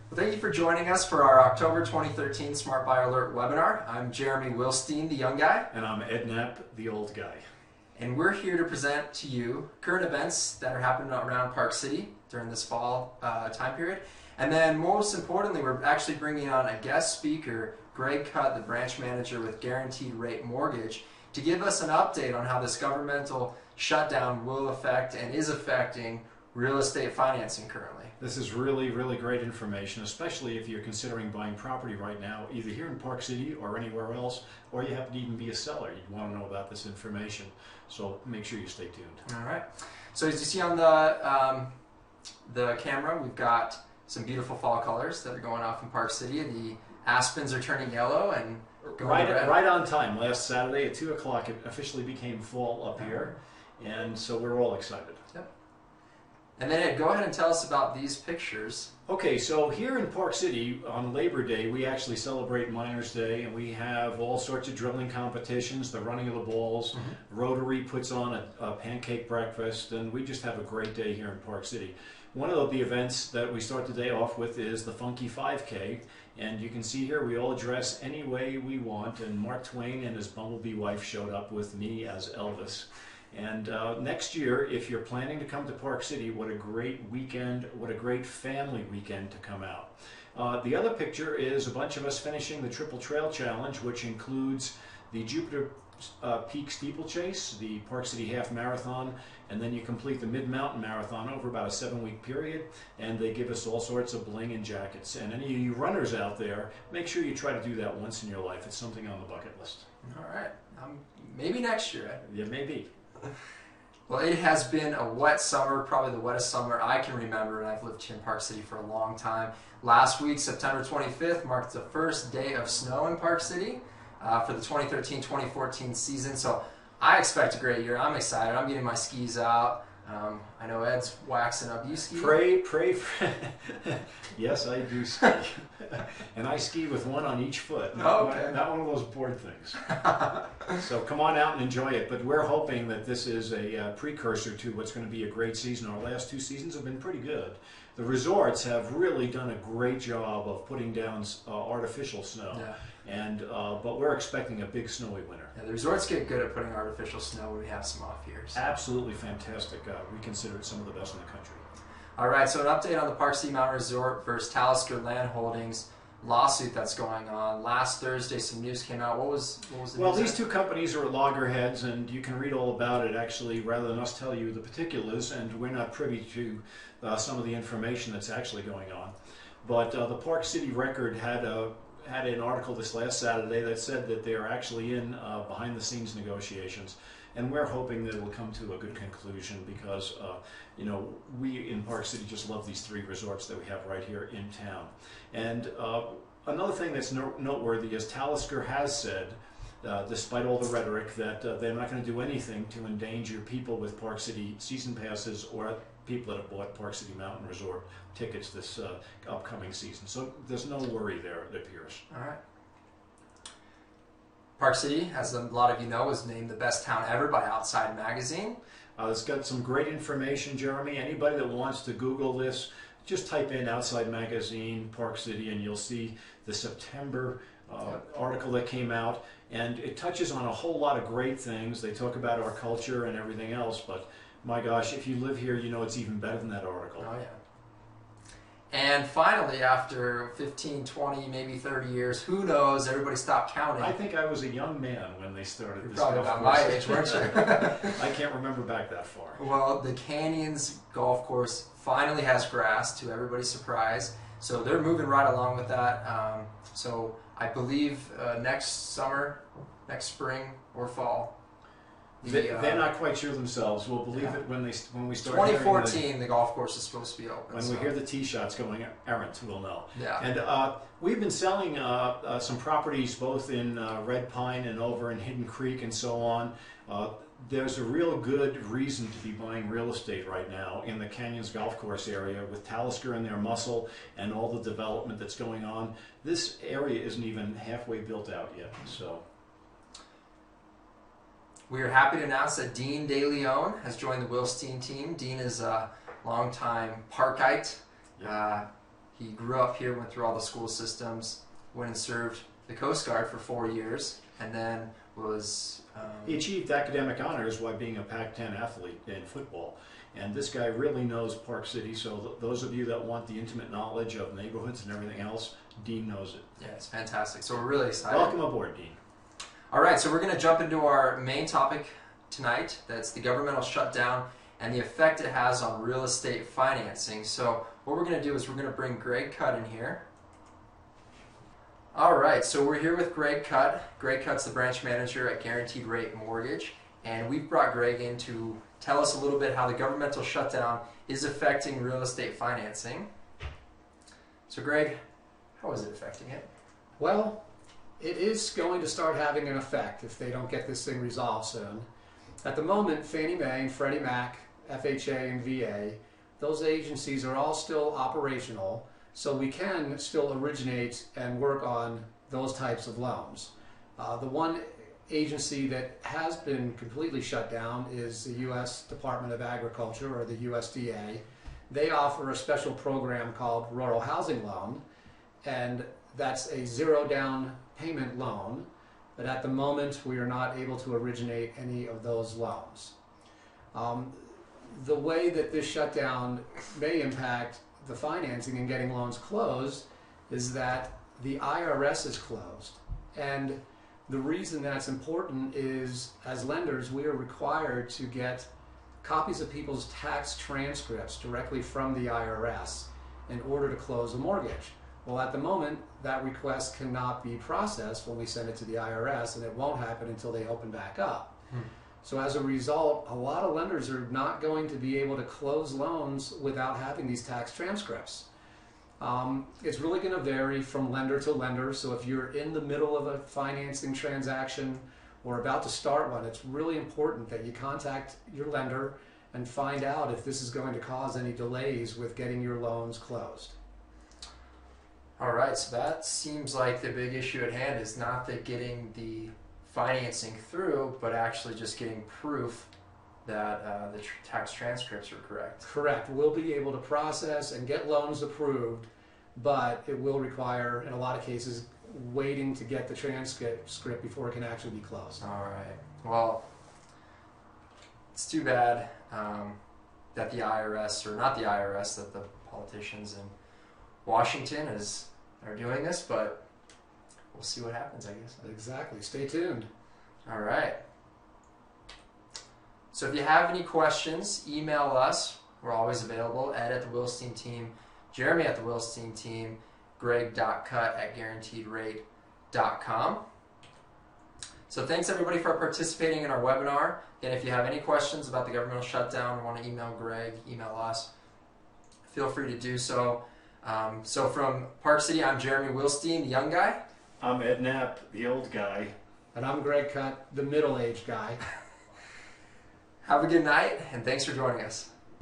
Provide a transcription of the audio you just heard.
Well, thank you for joining us for our October 2013 Smart Buyer Alert webinar. I'm Jeremy Wilstein, the young guy. And I'm Ed Knapp, the old guy. And we're here to present to you current events that are happening around Park City during this fall time period. And then most importantly, we're actually bringing on a guest speaker, Greg Cutt, the branch manager with Guaranteed Rate Mortgage, to give us an update on how this governmental shutdown will affect and is affecting real estate financing currently. This is really great information, especially if you're considering buying property right now, either here in Park City or anywhere else, or you happen to even be a seller. You'd want to know about this information. So make sure you stay tuned. All right. So as you see on the camera, we've got some beautiful fall colors that are going off in Park City. The aspens are turning yellow and going red. Right on time. Last Saturday at 2 o'clock it officially became fall up here, and so we're all excited. Yep. And then Ed, go ahead and tell us about these pictures. Okay, so here in Park City on Labor Day we actually celebrate Miners Day, and we have all sorts of drilling competitions, the running of the balls. Rotary puts on a pancake breakfast, and we just have a great day here in Park City. One of the events that we start the day off with is the Funky 5K, and you can see here we all dress any way we want, and Mark Twain and his bumblebee wife showed up with me as Elvis. And next year, if you're planning to come to Park City, what a great weekend, what a great family weekend to come out. The other picture is a bunch of us finishing the Triple Trail Challenge, which includes the Jupiter Peak Steeplechase, the Park City Half Marathon, and then you complete the Mid-Mountain Marathon over about a 7-week period, and they give us all sorts of bling and jackets. And any of you runners out there, make sure you try to do that once in your life. It's something on the bucket list. All right. Maybe next year, Ed. Yeah, maybe. Well, it has been a wet summer, probably the wettest summer I can remember, and I've lived here in Park City for a long time. Last week, September 25th, marked the first day of snow in Park City for the 2013-2014 season, so I expect a great year. I'm excited. I'm getting my skis out. I know Ed's waxing up. You ski? Pray for... Yes, I do ski. And I ski with one on each foot. Not one of those board things. So come on out and enjoy it. But we're hoping that this is a precursor to what's going to be a great season. Our last 2 seasons have been pretty good. The resorts have really done a great job of putting down artificial snow. Yeah. And but we're expecting a big snowy winter. Yeah, the resorts get good at putting artificial snow when we have some off years. Absolutely fantastic. We consider it some of the best in the country. All right, so an update on the Park City Mountain Resort versus Talisker Land Holdings lawsuit that's going on. Last Thursday, some news came out. What was the news? Well, these two companies are at loggerheads, and you can read all about it, actually, rather than us tell you the particulars, and we're not privy to some of the information that's actually going on. But the Park City Record had an article this last Saturday that said that they are actually in behind-the-scenes negotiations, and we're hoping that it will come to a good conclusion because you know, we in Park City just love these 3 resorts that we have right here in town. And another thing that's noteworthy is Talisker has said, despite all the rhetoric, that they're not going to do anything to endanger people with Park City season passes or people that have bought Park City Mountain Resort tickets this upcoming season. So there's no worry there, it appears. All right. Park City, as a lot of you know, was named the best town ever by Outside Magazine. It's got some great information, Jeremy. Anybody that wants to Google this, just type in Outside Magazine, Park City, and you'll see the September article that came out. And it touches on a whole lot of great things. They talk about our culture and everything else, but my gosh, if you live here, you know it's even better than that article. Oh, yeah. And finally, after 15, 20, maybe 30 years, who knows, everybody stopped counting. I think I was a young man when they started You're this. probably about my age, weren't you? I can't remember back that far. Well, the Canyons golf course finally has grass, to everybody's surprise. So they're moving right along with that. So I believe next summer, next spring or fall, they're not quite sure themselves. We'll believe it when we start. 2014, the golf course is supposed to be open. When we hear the tee shots going errant, we'll know. Yeah. And we've been selling some properties both in Red Pine and over in Hidden Creek and so on. There's a real good reason to be buying real estate right now in the Canyons golf course area with Talisker and their muscle and all the development that's going on. This area isn't even halfway built out yet. So. We are happy to announce that Dean DeLeon has joined the Wilstein team. Dean is a longtime Parkite. He grew up here, went through all the school systems, went and served the Coast Guard for 4 years, and then was... He achieved academic honors while being a Pac-10 athlete in football. And this guy really knows Park City, so those of you that want the intimate knowledge of neighborhoods and everything else, Dean knows it. Yeah, it's fantastic. So we're really excited. Welcome aboard, Dean. All right, so we're going to jump into our main topic tonight. That's the governmental shutdown and the effect it has on real estate financing. So what we're going to do is we're going to bring Greg Cutt in here. All right, so we're here with Greg Cutt. Greg Cutt's the branch manager at Guaranteed Rate Mortgage, and we've brought Greg in to tell us a little bit how the governmental shutdown is affecting real estate financing. So Greg, how is it affecting it? Well, it is going to start having an effect if they don't get this thing resolved soon. At the moment, Fannie Mae and Freddie Mac, FHA and VA, those agencies are all still operational, so we can still originate and work on those types of loans. The one agency that has been completely shut down is the U.S. Department of Agriculture, or the USDA. They offer a special program called Rural Housing Loan, and that's a zero down payment loan, but at the moment we are not able to originate any of those loans. The way that this shutdown may impact the financing and getting loans closed is that the IRS is closed, and the reason that's important is, as lenders, we are required to get copies of people's tax transcripts directly from the IRS in order to close a mortgage. Well, at the moment, that request cannot be processed when we send it to the IRS, and it won't happen until they open back up. So as a result, a lot of lenders are not going to be able to close loans without having these tax transcripts. It's really going to vary from lender to lender, so if you're in the middle of a financing transaction or about to start one, it's really important that you contact your lender and find out if this is going to cause any delays with getting your loans closed. All right, so that seems like the big issue at hand is not that getting the financing through, but actually just getting proof that the tax transcripts are correct. Correct. We'll be able to process and get loans approved, but it will require, in a lot of cases, waiting to get the transcript before it can actually be closed. All right. Well, it's too bad that the IRS, or not the IRS, that the politicians in Washington are doing this, but we'll see what happens, I guess. Exactly. Stay tuned. All right. So if you have any questions, email us. We're always available. Ed at the Wilstein team, Jeremy at the Wilstein team, greg.cutt@guaranteedrate.com. So thanks everybody for participating in our webinar. And if you have any questions about the governmental shutdown or want to email Greg, email us, feel free to do so. So from Park City, I'm Jeremy Wilstein, the young guy. I'm Ed Knapp, the old guy. And I'm Greg Cutt, the middle-aged guy. Have a good night, and thanks for joining us.